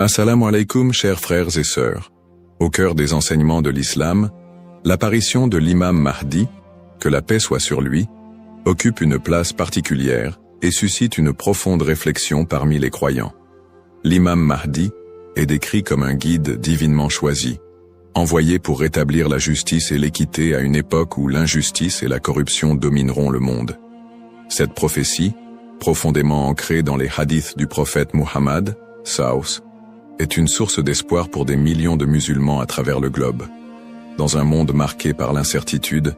Assalamu alaikum, chers frères et sœurs. Au cœur des enseignements de l'islam, l'apparition de l'imam Mahdi, que la paix soit sur lui, occupe une place particulière et suscite une profonde réflexion parmi les croyants. L'imam Mahdi est décrit comme un guide divinement choisi, envoyé pour rétablir la justice et l'équité à une époque où l'injustice et la corruption domineront le monde. Cette prophétie, profondément ancrée dans les hadiths du prophète Muhammad, Saus, est une source d'espoir pour des millions de musulmans à travers le globe. Dans un monde marqué par l'incertitude,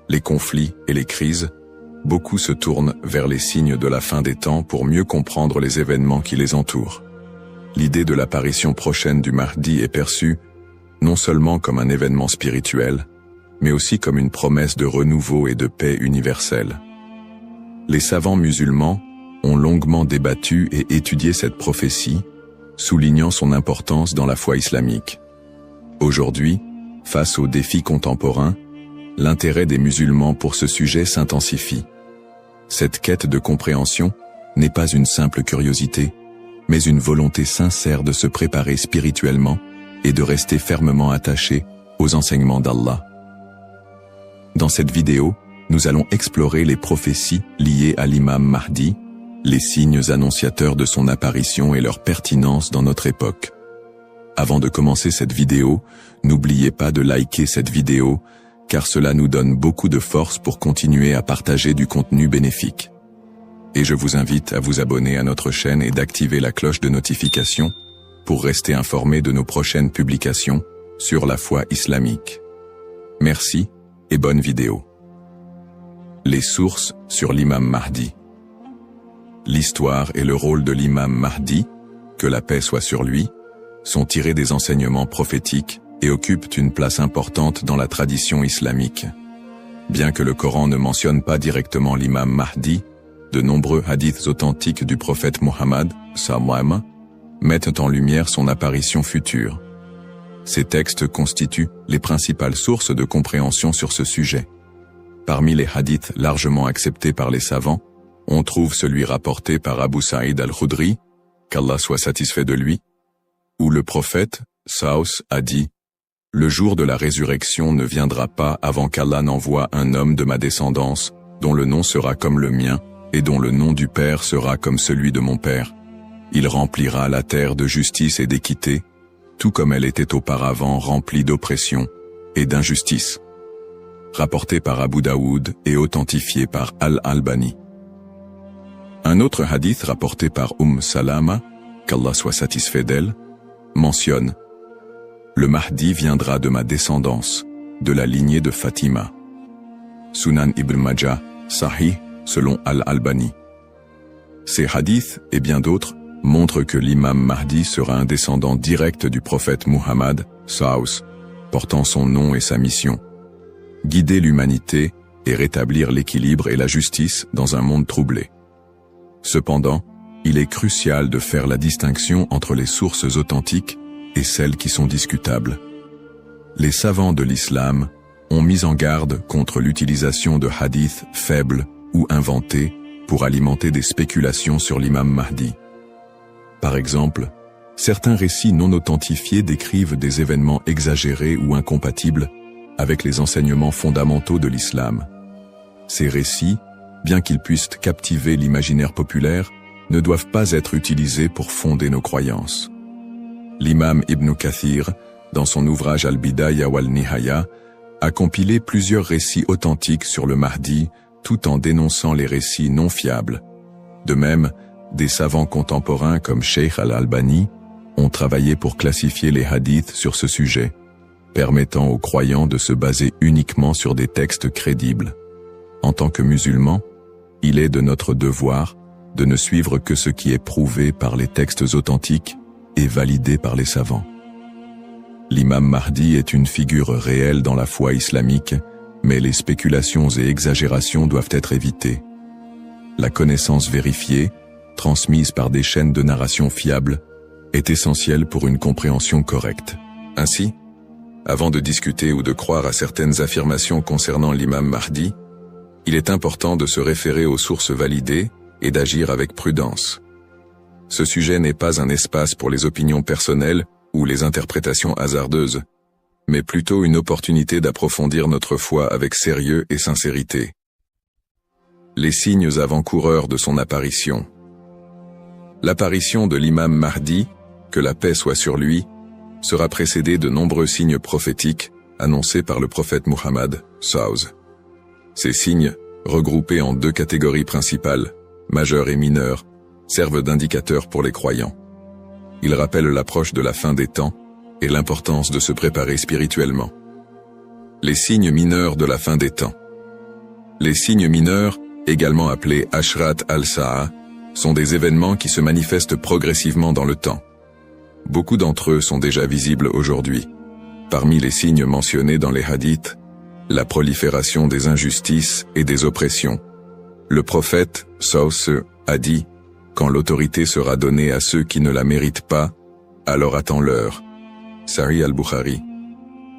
les conflits et les crises, beaucoup se tournent vers les signes de la fin des temps pour mieux comprendre les événements qui les entourent. L'idée de l'apparition prochaine du Mahdi est perçue non seulement comme un événement spirituel, mais aussi comme une promesse de renouveau et de paix universelle. Les savants musulmans ont longuement débattu et étudié cette prophétie, soulignant son importance dans la foi islamique. Aujourd'hui, face aux défis contemporains, l'intérêt des musulmans pour ce sujet s'intensifie. Cette quête de compréhension n'est pas une simple curiosité, mais une volonté sincère de se préparer spirituellement et de rester fermement attaché aux enseignements d'Allah. Dans cette vidéo, nous allons explorer les prophéties liées à l'imam Mahdi, les signes annonciateurs de son apparition et leur pertinence dans notre époque. Avant de commencer cette vidéo, n'oubliez pas de liker cette vidéo, car cela nous donne beaucoup de force pour continuer à partager du contenu bénéfique. Et je vous invite à vous abonner à notre chaîne et d'activer la cloche de notification pour rester informé de nos prochaines publications sur la foi islamique. Merci et bonne vidéo. Les sources sur l'imam Mahdi. L'histoire et le rôle de l'imam Mahdi, que la paix soit sur lui, sont tirés des enseignements prophétiques et occupent une place importante dans la tradition islamique. Bien que le Coran ne mentionne pas directement l'imam Mahdi, de nombreux hadiths authentiques du prophète Muhammad, sallam, mettent en lumière son apparition future. Ces textes constituent les principales sources de compréhension sur ce sujet. Parmi les hadiths largement acceptés par les savants, on trouve celui rapporté par Abu Saïd al-Khudri, qu'Allah soit satisfait de lui, où le prophète, Saus, a dit « Le jour de la résurrection ne viendra pas avant qu'Allah n'envoie un homme de ma descendance, dont le nom sera comme le mien, et dont le nom du Père sera comme celui de mon Père. Il remplira la terre de justice et d'équité, tout comme elle était auparavant remplie d'oppression et d'injustice. » Rapporté par Abu Daoud et authentifié par Al-Albani. Un autre hadith rapporté par Salama, qu'Allah soit satisfait d'elle, mentionne « Le Mahdi viendra de ma descendance, de la lignée de Fatima. » Sunan Ibn Majah, Sahih, selon Al-Albani. Ces hadiths et bien d'autres montrent que l'imam Mahdi sera un descendant direct du prophète Muhammad, Saus, portant son nom et sa mission. Guider l'humanité et rétablir l'équilibre et la justice dans un monde troublé. Cependant, il est crucial de faire la distinction entre les sources authentiques et celles qui sont discutables. Les savants de l'islam ont mis en garde contre l'utilisation de hadiths faibles ou inventés pour alimenter des spéculations sur l'imam Mahdi. Par exemple, certains récits non authentifiés décrivent des événements exagérés ou incompatibles avec les enseignements fondamentaux de l'islam. Ces récits, bien qu'ils puissent captiver l'imaginaire populaire, ne doivent pas être utilisés pour fonder nos croyances. L'imam Ibn Kathir, dans son ouvrage Al-Bidaya wal-Nihaya, a compilé plusieurs récits authentiques sur le Mahdi, tout en dénonçant les récits non fiables. De même, des savants contemporains comme Sheikh Al-Albani ont travaillé pour classifier les hadiths sur ce sujet, permettant aux croyants de se baser uniquement sur des textes crédibles. En tant que musulmans, il est de notre devoir de ne suivre que ce qui est prouvé par les textes authentiques et validé par les savants. L'imam Mahdi est une figure réelle dans la foi islamique, mais les spéculations et exagérations doivent être évitées. La connaissance vérifiée, transmise par des chaînes de narration fiables, est essentielle pour une compréhension correcte. Ainsi, avant de discuter ou de croire à certaines affirmations concernant l'imam Mahdi, il est important de se référer aux sources validées et d'agir avec prudence. Ce sujet n'est pas un espace pour les opinions personnelles ou les interprétations hasardeuses, mais plutôt une opportunité d'approfondir notre foi avec sérieux et sincérité. Les signes avant-coureurs de son apparition. L'apparition de l'imam Mahdi, que la paix soit sur lui, sera précédée de nombreux signes prophétiques annoncés par le prophète Muhammad, SAW. Ces signes, regroupés en deux catégories principales, majeurs et mineurs, servent d'indicateurs pour les croyants. Ils rappellent l'approche de la fin des temps et l'importance de se préparer spirituellement. Les signes mineurs de la fin des temps. Les signes mineurs, également appelés Ashrat al-Sa'a, sont des événements qui se manifestent progressivement dans le temps. Beaucoup d'entre eux sont déjà visibles aujourd'hui. Parmi les signes mentionnés dans les hadiths, la prolifération des injustices et des oppressions. Le prophète, SAW, a dit « Quand l'autorité sera donnée à ceux qui ne la méritent pas, alors attends-leur » Sahih al-Bukhari.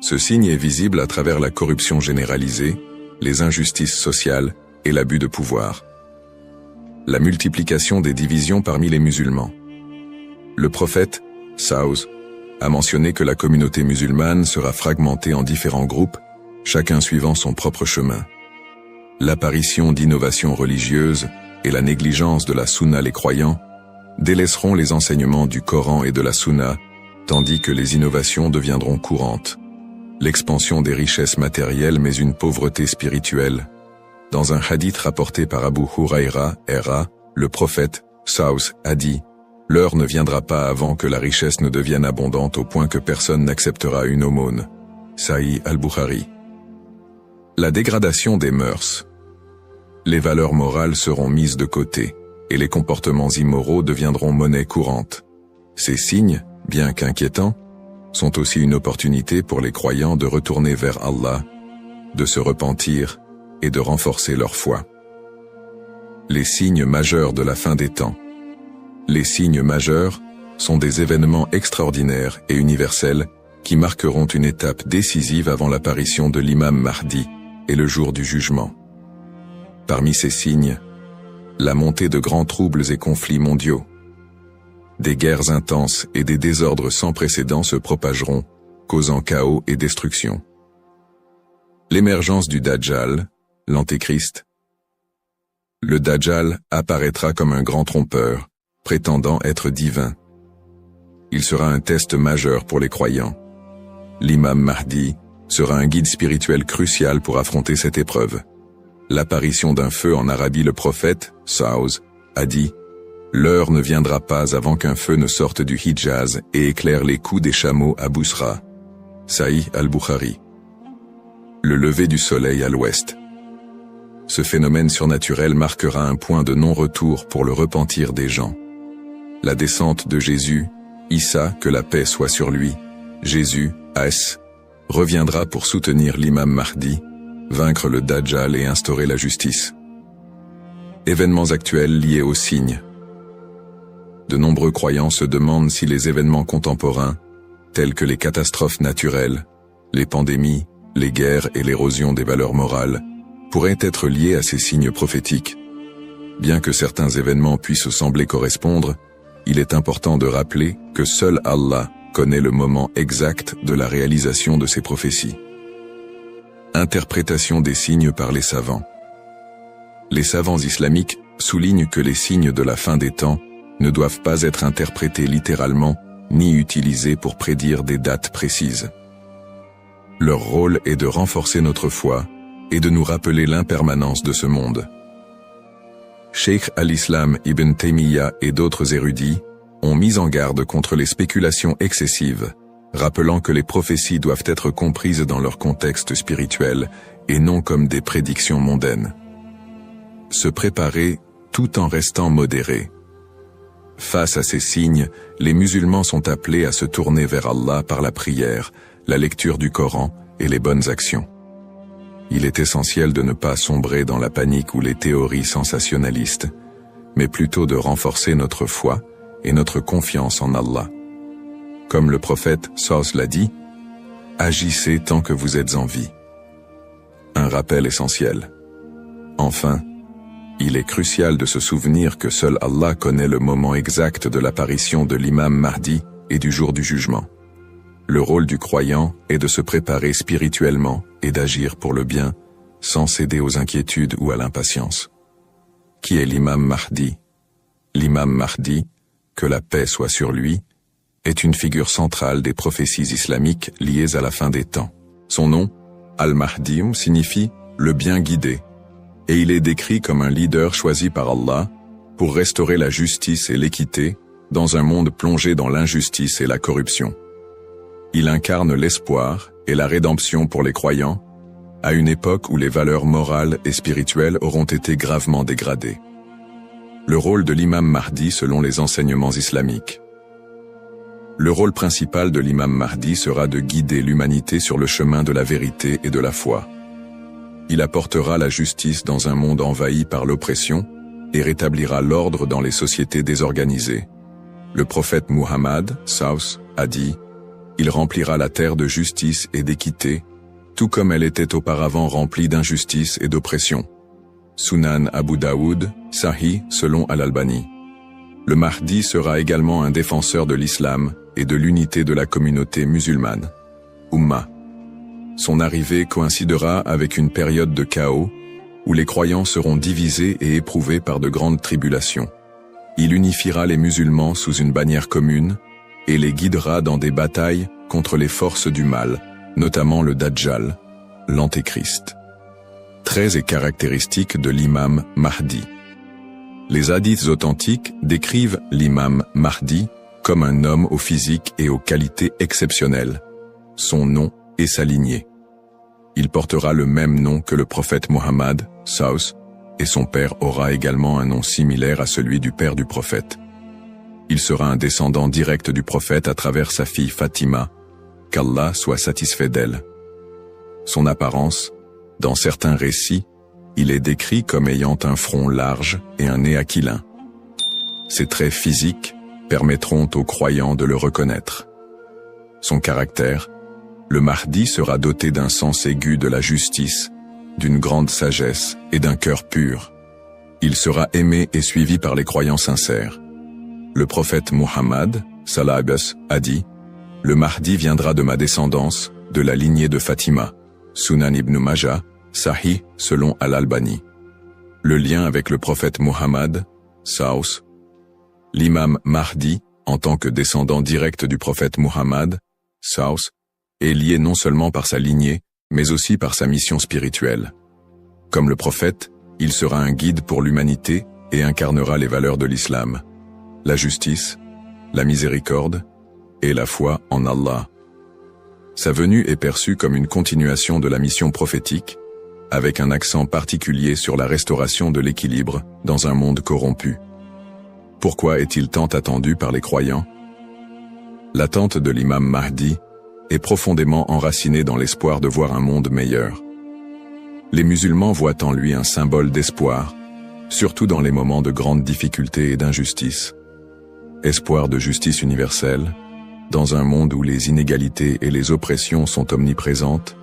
Ce signe est visible à travers la corruption généralisée, les injustices sociales et l'abus de pouvoir. La multiplication des divisions parmi les musulmans. Le prophète, SAW, a mentionné que la communauté musulmane sera fragmentée en différents groupes, chacun suivant son propre chemin. L'apparition d'innovations religieuses et la négligence de la sunna les croyants délaisseront les enseignements du Coran et de la sunna, tandis que les innovations deviendront courantes. L'expansion des richesses matérielles mais une pauvreté spirituelle. Dans un hadith rapporté par Abu Huraira, le prophète, SAW, a dit « L'heure ne viendra pas avant que la richesse ne devienne abondante au point que personne n'acceptera une aumône. » Sahih al-Bukhari. La dégradation des mœurs. Les valeurs morales seront mises de côté, et les comportements immoraux deviendront monnaie courante. Ces signes, bien qu'inquiétants, sont aussi une opportunité pour les croyants de retourner vers Allah, de se repentir et de renforcer leur foi. Les signes majeurs de la fin des temps. Les signes majeurs sont des événements extraordinaires et universels qui marqueront une étape décisive avant l'apparition de l'imam Mahdi et le jour du jugement. Parmi ces signes, la montée de grands troubles et conflits mondiaux. Des guerres intenses et des désordres sans précédent se propageront, causant chaos et destruction. L'émergence du Dajjal, l'Antéchrist. Le Dajjal apparaîtra comme un grand trompeur, prétendant être divin. Il sera un test majeur pour les croyants. L'imam Mahdi sera un guide spirituel crucial pour affronter cette épreuve. L'apparition d'un feu en Arabie, le prophète, SAW, a dit « L'heure ne viendra pas avant qu'un feu ne sorte du Hijaz et éclaire les coups des chameaux à Bousra. » Sahih al-Bukhari. Le lever du soleil à l'ouest. Ce phénomène surnaturel marquera un point de non-retour pour le repentir des gens. La descente de Jésus, Issa, que la paix soit sur lui, Jésus, As, reviendra pour soutenir l'imam Mahdi, vaincre le Dajjal et instaurer la justice. Événements actuels liés aux signes. De nombreux croyants se demandent si les événements contemporains, tels que les catastrophes naturelles, les pandémies, les guerres et l'érosion des valeurs morales, pourraient être liés à ces signes prophétiques. Bien que certains événements puissent sembler correspondre, il est important de rappeler que seul Allah connaît le moment exact de la réalisation de ces prophéties. Interprétation des signes par les savants. Les savants islamiques soulignent que les signes de la fin des temps ne doivent pas être interprétés littéralement ni utilisés pour prédire des dates précises. Leur rôle est de renforcer notre foi et de nous rappeler l'impermanence de ce monde. Cheikh al-Islam Ibn Taymiyyah et d'autres érudits ont mis en garde contre les spéculations excessives, rappelant que les prophéties doivent être comprises dans leur contexte spirituel et non comme des prédictions mondaines. Se préparer tout en restant modéré. Face à ces signes, les musulmans sont appelés à se tourner vers Allah par la prière, la lecture du Coran et les bonnes actions. Il est essentiel de ne pas sombrer dans la panique ou les théories sensationnalistes, mais plutôt de renforcer notre foi et notre confiance en Allah. Comme le prophète SAW l'a dit, « Agissez tant que vous êtes en vie ». Un rappel essentiel. Enfin, Il est crucial de se souvenir que seul Allah connaît le moment exact de l'apparition de l'imam Mahdi et du jour du jugement. Le rôle du croyant est de se préparer spirituellement et d'agir pour le bien, sans céder aux inquiétudes ou à l'impatience. Qui est l'imam Mahdi? L'imam Mahdi, que la paix soit sur lui, est une figure centrale des prophéties islamiques liées à la fin des temps. Son nom, Al-Mahdi, signifie « le bien guidé », et il est décrit comme un leader choisi par Allah pour restaurer la justice et l'équité dans un monde plongé dans l'injustice et la corruption. Il incarne l'espoir et la rédemption pour les croyants, à une époque où les valeurs morales et spirituelles auront été gravement dégradées. Le rôle de l'imam Mahdi selon les enseignements islamiques. Le rôle principal de l'imam Mahdi sera de guider l'humanité sur le chemin de la vérité et de la foi. Il apportera la justice dans un monde envahi par l'oppression et rétablira l'ordre dans les sociétés désorganisées. Le prophète Muhammad, Saus, a dit « Il remplira la terre de justice et d'équité, tout comme elle était auparavant remplie d'injustice et d'oppression. » Sunan Abu Daoud, Sahih selon Al-Albani. Le Mahdi sera également un défenseur de l'islam et de l'unité de la communauté musulmane. Ummah. Son arrivée coïncidera avec une période de chaos où les croyants seront divisés et éprouvés par de grandes tribulations. Il unifiera les musulmans sous une bannière commune et les guidera dans des batailles contre les forces du mal, notamment le Dajjal, l'Antéchrist. Traits et caractéristiques de l'imam Mahdi. Les hadiths authentiques décrivent l'imam Mahdi comme un homme au physique et aux qualités exceptionnelles, son nom et sa lignée. Il portera le même nom que le prophète Mohammed, Saus, et son père aura également un nom similaire à celui du père du prophète. Il sera un descendant direct du prophète à travers sa fille Fatima, qu'Allah soit satisfait d'elle. Son apparence, dans certains récits, il est décrit comme ayant un front large et un nez aquilin. Ses traits physiques permettront aux croyants de le reconnaître. Son caractère, le Mahdi sera doté d'un sens aigu de la justice, d'une grande sagesse et d'un cœur pur. Il sera aimé et suivi par les croyants sincères. Le prophète Muhammad, Salabas, a dit « Le Mahdi viendra de ma descendance, de la lignée de Fatima. » Sunan ibn Majah, Sahih selon Al-Albani. Le lien avec le prophète Muhammad, Saus. L'imam Mahdi, en tant que descendant direct du prophète Muhammad, Saus, est lié non seulement par sa lignée, mais aussi par sa mission spirituelle. Comme le prophète, il sera un guide pour l'humanité et incarnera les valeurs de l'islam, la justice, la miséricorde et la foi en Allah. Sa venue est perçue comme une continuation de la mission prophétique, avec un accent particulier sur la restauration de l'équilibre dans un monde corrompu. Pourquoi est-il tant attendu par les croyants? L'attente de l'imam Mahdi est profondément enracinée dans l'espoir de voir un monde meilleur. Les musulmans voient en lui un symbole d'espoir, surtout dans les moments de grandes difficultés et d'injustice. Espoir de justice universelle, dans un monde où les inégalités et les oppressions sont omniprésentes,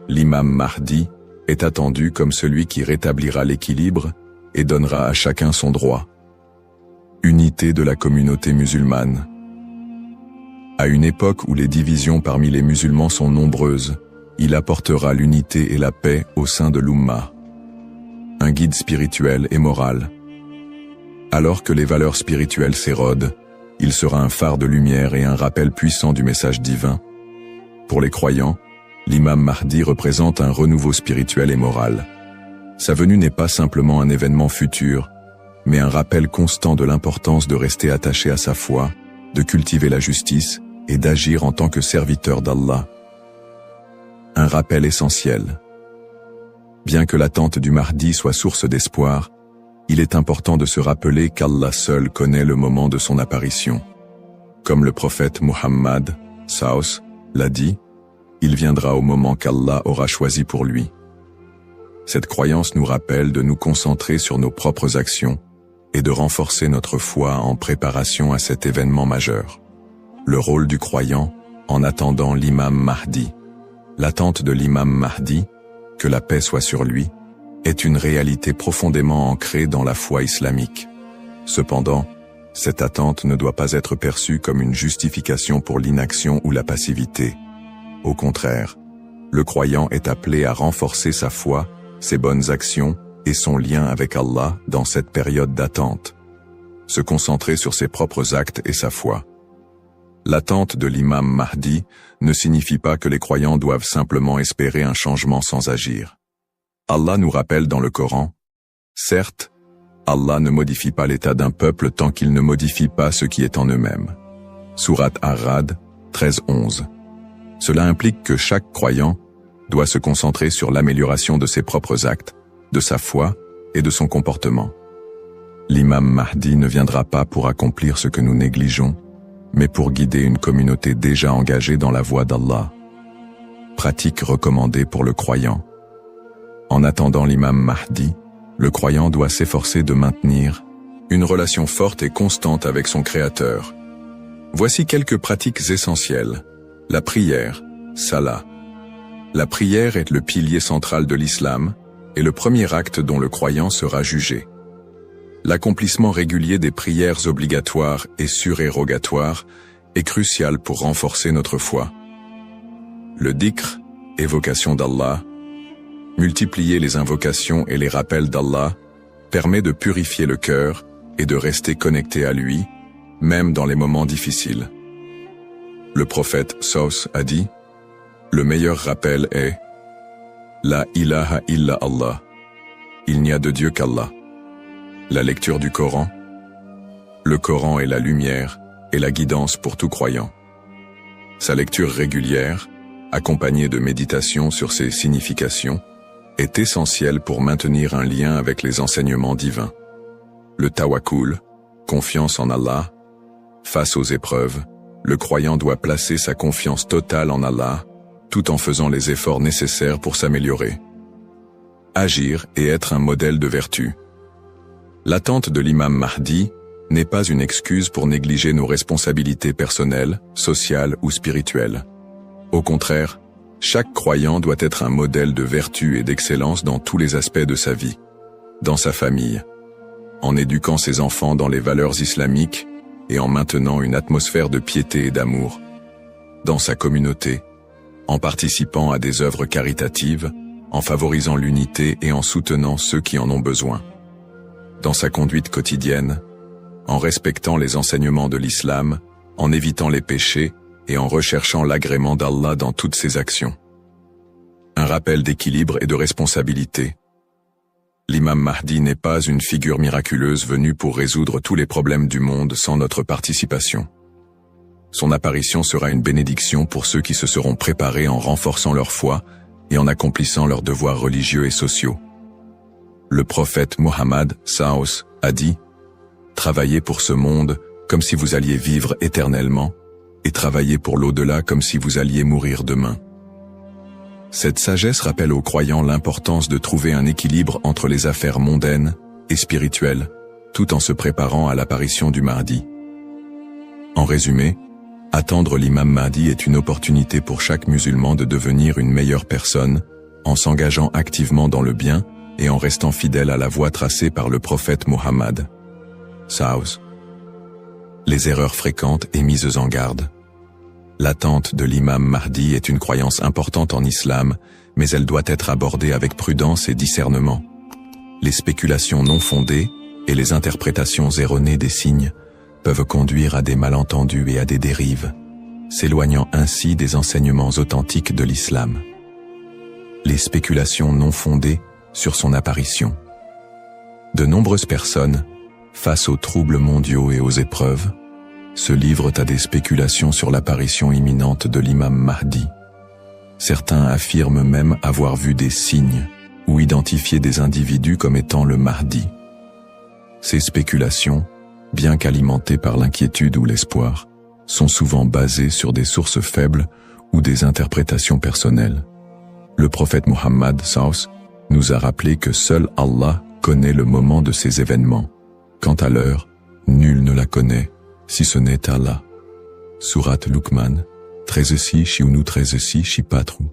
l'imam Mahdi est attendu comme celui qui rétablira l'équilibre et donnera à chacun son droit. Unité de la communauté musulmane. À une époque où les divisions parmi les musulmans sont nombreuses, il apportera l'unité et la paix au sein de l'Ummah. Un guide spirituel et moral. Alors que les valeurs spirituelles s'érodent, il sera un phare de lumière et un rappel puissant du message divin. Pour les croyants, l'imam Mahdi représente un renouveau spirituel et moral. Sa venue n'est pas simplement un événement futur, mais un rappel constant de l'importance de rester attaché à sa foi, de cultiver la justice et d'agir en tant que serviteur d'Allah. Un rappel essentiel. Bien que l'attente du Mahdi soit source d'espoir, il est important de se rappeler qu'Allah seul connaît le moment de son apparition. Comme le prophète Muhammad, Saus, l'a dit, il viendra au moment qu'Allah aura choisi pour lui. Cette croyance nous rappelle de nous concentrer sur nos propres actions et de renforcer notre foi en préparation à cet événement majeur. Le rôle du croyant en attendant l'imam Mahdi. L'attente de l'imam Mahdi, que la paix soit sur lui, est une réalité profondément ancrée dans la foi islamique. Cependant, cette attente ne doit pas être perçue comme une justification pour l'inaction ou la passivité. Au contraire, le croyant est appelé à renforcer sa foi, ses bonnes actions et son lien avec Allah dans cette période d'attente. Se concentrer sur ses propres actes et sa foi. L'attente de l'imam Mahdi ne signifie pas que les croyants doivent simplement espérer un changement sans agir. Allah nous rappelle dans le Coran, « Certes, Allah ne modifie pas l'état d'un peuple tant qu'il ne modifie pas ce qui est en eux-mêmes. » Sourate Ar-Ra'd 13-11. Cela implique que chaque croyant doit se concentrer sur l'amélioration de ses propres actes, de sa foi et de son comportement. L'imam Mahdi ne viendra pas pour accomplir ce que nous négligeons, mais pour guider une communauté déjà engagée dans la voie d'Allah. Pratique recommandée pour le croyant. En attendant l'imam Mahdi, le croyant doit s'efforcer de maintenir une relation forte et constante avec son Créateur. Voici quelques pratiques essentielles. La prière, salat. La prière est le pilier central de l'islam et le premier acte dont le croyant sera jugé. L'accomplissement régulier des prières obligatoires et surérogatoires est crucial pour renforcer notre foi. Le dhikr, évocation d'Allah, multiplier les invocations et les rappels d'Allah, permet de purifier le cœur et de rester connecté à lui, même dans les moments difficiles. Le prophète Saus a dit, « Le meilleur rappel est « La ilaha illa Allah » Il n'y a de Dieu qu'Allah. La lecture du Coran. Le Coran est la lumière et la guidance pour tout croyant. Sa lecture régulière, accompagnée de méditation sur ses significations, est essentielle pour maintenir un lien avec les enseignements divins. Le tawakkul, confiance en Allah. Face aux épreuves, le croyant doit placer sa confiance totale en Allah, tout en faisant les efforts nécessaires pour s'améliorer. Agir et être un modèle de vertu. L'attente de l'imam Mahdi n'est pas une excuse pour négliger nos responsabilités personnelles, sociales ou spirituelles. Au contraire, chaque croyant doit être un modèle de vertu et d'excellence dans tous les aspects de sa vie. Dans sa famille, en éduquant ses enfants dans les valeurs islamiques et en maintenant une atmosphère de piété et d'amour. Dans sa communauté, en participant à des œuvres caritatives, en favorisant l'unité et en soutenant ceux qui en ont besoin. Dans sa conduite quotidienne, en respectant les enseignements de l'islam, en évitant les péchés et en recherchant l'agrément d'Allah dans toutes ses actions. Un rappel d'équilibre et de responsabilité. L'imam Mahdi n'est pas une figure miraculeuse venue pour résoudre tous les problèmes du monde sans notre participation. Son apparition sera une bénédiction pour ceux qui se seront préparés en renforçant leur foi et en accomplissant leurs devoirs religieux et sociaux. Le prophète Muhammad Saus a dit « Travaillez pour ce monde comme si vous alliez vivre éternellement, et travaillez pour l'au-delà comme si vous alliez mourir demain. » Cette sagesse rappelle aux croyants l'importance de trouver un équilibre entre les affaires mondaines et spirituelles, tout en se préparant à l'apparition du Mahdi. En résumé, attendre l'imam Mahdi est une opportunité pour chaque musulman de devenir une meilleure personne, en s'engageant activement dans le bien et en restant fidèle à la voie tracée par le prophète Mohammed. Saus. Les erreurs fréquentes et mises en garde. L'attente de l'imam Mahdi est une croyance importante en islam, mais elle doit être abordée avec prudence et discernement. Les spéculations non fondées et les interprétations erronées des signes peuvent conduire à des malentendus et à des dérives, s'éloignant ainsi des enseignements authentiques de l'islam. Les spéculations non fondées sur son apparition. De nombreuses personnes, face aux troubles mondiaux et aux épreuves, se livrent à des spéculations sur l'apparition imminente de l'imam Mahdi. Certains affirment même avoir vu des signes ou identifié des individus comme étant le Mahdi. Ces spéculations, bien qu'alimentées par l'inquiétude ou l'espoir, sont souvent basées sur des sources faibles ou des interprétations personnelles. Le prophète Muhammad Saus nous a rappelé que seul Allah connaît le moment de ces événements. Quant à l'heure, nul ne la connaît, si ce n'est Allah. Sourate Luqman, 13-6 Shiunu 13-6 Shipatru.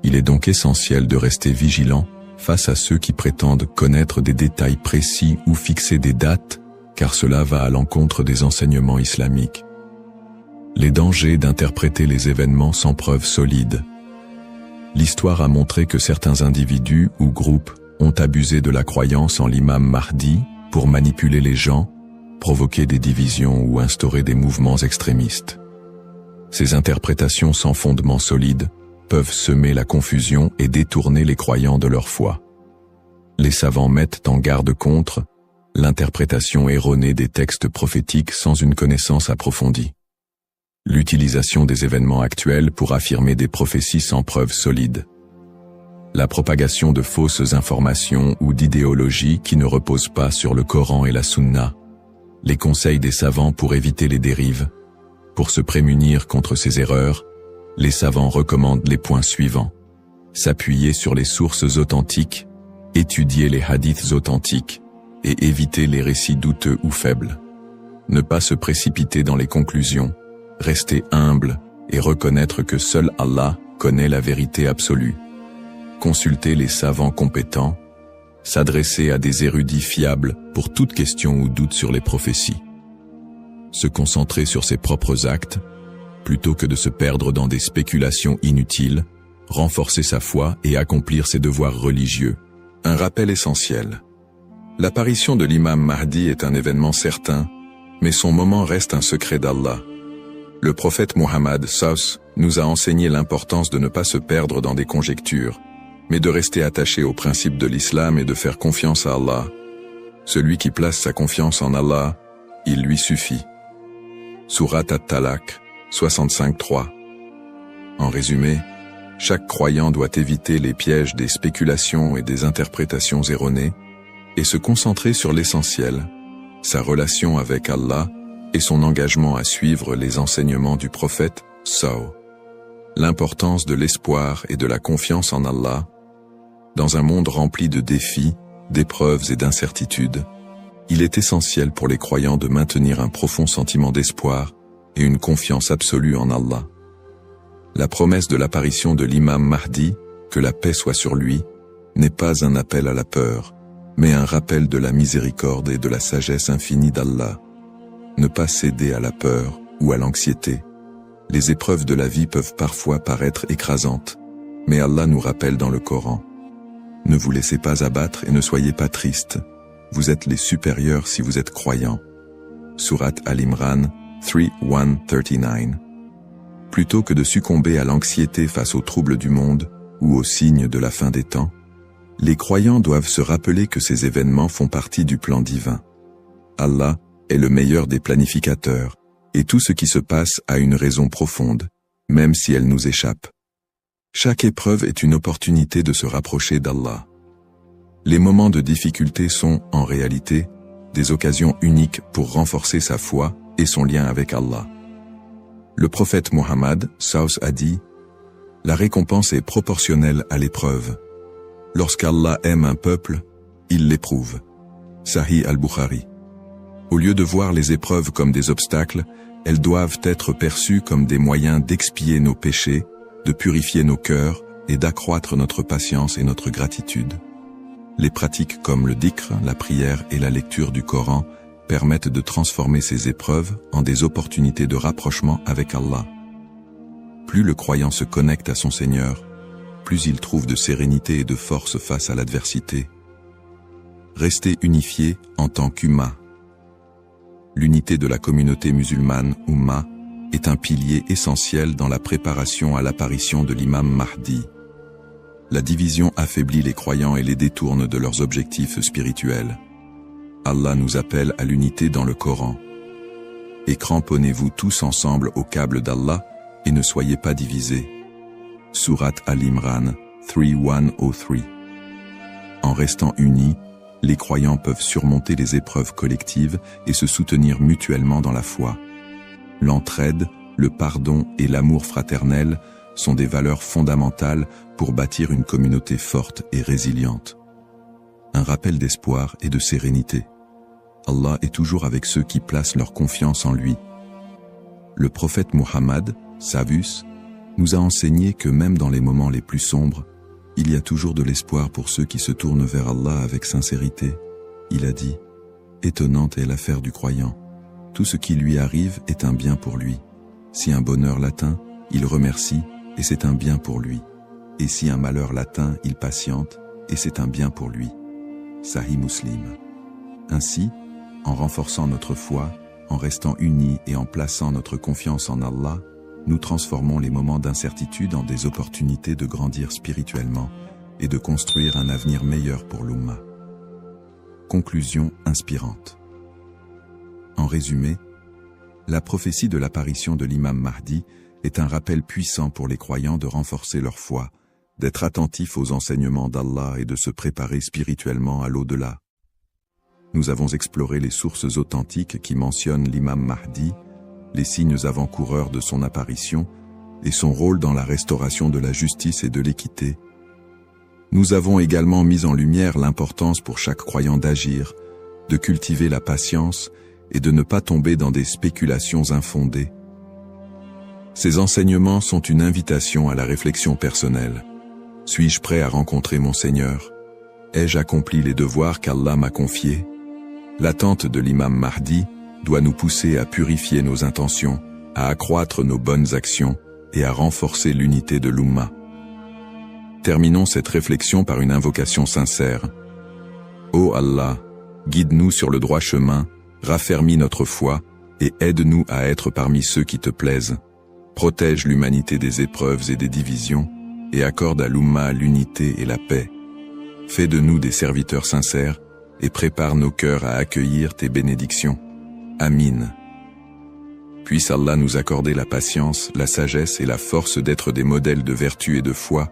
Il est donc essentiel de rester vigilant face à ceux qui prétendent connaître des détails précis ou fixer des dates, car cela va à l'encontre des enseignements islamiques. Les dangers d'interpréter les événements sans preuves solides. L'histoire a montré que certains individus ou groupes ont abusé de la croyance en l'imam Mahdi pour manipuler les gens, provoquer des divisions ou instaurer des mouvements extrémistes. Ces interprétations sans fondement solide peuvent semer la confusion et détourner les croyants de leur foi. Les savants mettent en garde contre l'interprétation erronée des textes prophétiques sans une connaissance approfondie. L'utilisation des événements actuels pour affirmer des prophéties sans preuves solides. La propagation de fausses informations ou d'idéologies qui ne reposent pas sur le Coran et la Sunna. Les conseils des savants pour éviter les dérives. Pour se prémunir contre ces erreurs, les savants recommandent les points suivants. S'appuyer sur les sources authentiques, étudier les hadiths authentiques et éviter les récits douteux ou faibles. Ne pas se précipiter dans les conclusions, rester humble et reconnaître que seul Allah connaît la vérité absolue. Consulter les savants compétents, s'adresser à des érudits fiables pour toute question ou doute sur les prophéties. Se concentrer sur ses propres actes, plutôt que de se perdre dans des spéculations inutiles, renforcer sa foi et accomplir ses devoirs religieux. Un rappel essentiel. L'apparition de l'imam Mahdi est un événement certain, mais son moment reste un secret d'Allah. Le prophète Muhammad SAW nous a enseigné l'importance de ne pas se perdre dans des conjectures, mais de rester attaché aux principes de l'islam et de faire confiance à Allah. Celui qui place sa confiance en Allah, il lui suffit. Surat At-Talaq, 65-3. En résumé, chaque croyant doit éviter les pièges des spéculations et des interprétations erronées et se concentrer sur l'essentiel, sa relation avec Allah et son engagement à suivre les enseignements du prophète SAW. L'importance de l'espoir et de la confiance en Allah. Dans un monde rempli de défis, d'épreuves et d'incertitudes, il est essentiel pour les croyants de maintenir un profond sentiment d'espoir et une confiance absolue en Allah. La promesse de l'apparition de l'imam Mahdi, que la paix soit sur lui, n'est pas un appel à la peur, mais un rappel de la miséricorde et de la sagesse infinie d'Allah. Ne pas céder à la peur ou à l'anxiété. Les épreuves de la vie peuvent parfois paraître écrasantes, mais Allah nous rappelle dans le Coran. Ne vous laissez pas abattre et ne soyez pas tristes. Vous êtes les supérieurs si vous êtes croyants. Surat Al-Imran 3:139. Plutôt que de succomber à l'anxiété face aux troubles du monde ou aux signes de la fin des temps, les croyants doivent se rappeler que ces événements font partie du plan divin. Allah est le meilleur des planificateurs, et tout ce qui se passe a une raison profonde, même si elle nous échappe. Chaque épreuve est une opportunité de se rapprocher d'Allah. Les moments de difficulté sont, en réalité, des occasions uniques pour renforcer sa foi et son lien avec Allah. Le prophète Muhammad SAW a dit « La récompense est proportionnelle à l'épreuve. Lorsqu'Allah aime un peuple, il l'éprouve. » Sahih al-Bukhari. Au lieu de voir les épreuves comme des obstacles, elles doivent être perçues comme des moyens d'expier nos péchés, de purifier nos cœurs et d'accroître notre patience et notre gratitude. Les pratiques comme le dhikr, la prière et la lecture du Coran permettent de transformer ces épreuves en des opportunités de rapprochement avec Allah. Plus le croyant se connecte à son Seigneur, plus il trouve de sérénité et de force face à l'adversité. Restez unifiés en tant qu'Ummah. L'unité de la communauté musulmane, Ummah, est un pilier essentiel dans la préparation à l'apparition de l'imam Mahdi. La division affaiblit les croyants et les détourne de leurs objectifs spirituels. Allah nous appelle à l'unité dans le Coran. Et cramponnez-vous tous ensemble au câble d'Allah et ne soyez pas divisés. Surat Al-Imran 3:103. En restant unis, les croyants peuvent surmonter les épreuves collectives et se soutenir mutuellement dans la foi. L'entraide, le pardon et l'amour fraternel sont des valeurs fondamentales pour bâtir une communauté forte et résiliente. Un rappel d'espoir et de sérénité. Allah est toujours avec ceux qui placent leur confiance en lui. Le prophète Muhammad, Savus, nous a enseigné que même dans les moments les plus sombres, Il y a toujours de l'espoir pour ceux qui se tournent vers Allah avec sincérité. Il a dit, étonnante est l'affaire du croyant. Tout ce qui lui arrive est un bien pour lui. Si un bonheur l'atteint, il remercie, et c'est un bien pour lui. Et si un malheur l'atteint, il patiente, et c'est un bien pour lui. Sahih Muslim. Ainsi, en renforçant notre foi, en restant unis et en plaçant notre confiance en Allah, nous transformons les moments d'incertitude en des opportunités de grandir spirituellement et de construire un avenir meilleur pour l'Ummah. Conclusion inspirante. En résumé, la prophétie de l'apparition de l'imam Mahdi est un rappel puissant pour les croyants de renforcer leur foi, d'être attentifs aux enseignements d'Allah et de se préparer spirituellement à l'au-delà. Nous avons exploré les sources authentiques qui mentionnent l'imam Mahdi, les signes avant-coureurs de son apparition et son rôle dans la restauration de la justice et de l'équité. Nous avons également mis en lumière l'importance pour chaque croyant d'agir, de cultiver la patience et de ne pas tomber dans des spéculations infondées. Ces enseignements sont une invitation à la réflexion personnelle. Suis-je prêt à rencontrer mon Seigneur? Ai-je accompli les devoirs qu'Allah m'a confiés? L'attente de l'imam Mahdi doit nous pousser à purifier nos intentions, à accroître nos bonnes actions et à renforcer l'unité de l'Ummah. Terminons cette réflexion par une invocation sincère. Ô Allah, guide-nous sur le droit chemin, raffermis notre foi et aide-nous à être parmi ceux qui te plaisent. Protège l'humanité des épreuves et des divisions et accorde à l'Ummah l'unité et la paix. Fais de nous des serviteurs sincères et prépare nos cœurs à accueillir tes bénédictions. Amin. Puisse Allah nous accorder la patience, la sagesse et la force d'être des modèles de vertu et de foi,